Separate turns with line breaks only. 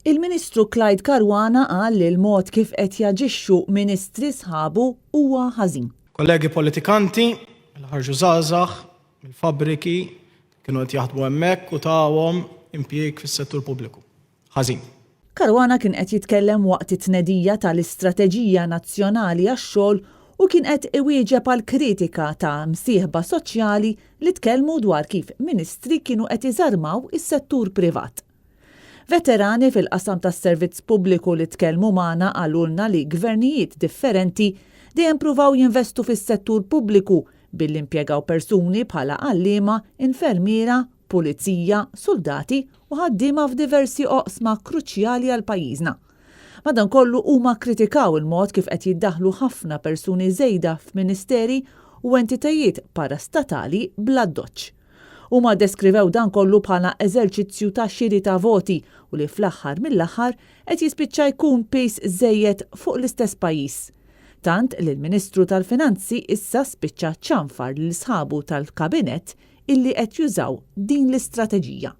Il-Ministru Clyde Caruana qal li l-mod kif qed jaġixxu ministri sħabu huwa ħażin.
Kollegi politikanti l-ħarġu żgħażagħ mill-fabbriki kienu qed jaħdmu hemmhekk u tawhom impjieg fis-settur pubbliku. Ħażin.
Caruana kien qed jitkellem waqt it-tnedija tal-Istrateġija Nazzjonali għax-xogħol u kien qed iwieġeb għal kritika ta' msieħba soċjali li tkellmu dwar kif ministri kienu qed iżarmaw is-settur privat. Veterani fil-qasam tas-servizz pubbliku li tkellmu magħna qalulna li gvernijiet differenti dejjem pruvaw jinvestu fis-settur pubbliku billi impjegaw persuni bħala għalliema, infermiera, pulizija, soldati u ħaddiema f'diversi oqsma kruċjali għal pajjiżna. Madankollu huma kritikaw il-mod kif qed jiddaħħlu ħafna persuni żejda f'ministeri u entitajiet parastatali bla doċċ. Huma deskrivew dan kollu bħala eżerċizzju ta' xiri ta' voti u li fl-aħħar mill-aħħar qed jispiċċa jkun pejs żejjed fuq l-istess pajjiż. Tant li l-Ministru tal-Finanzi issa spiċċa ċanfar lil sħabu tal-Kabinett illi qed jużaw din l-istrateġija.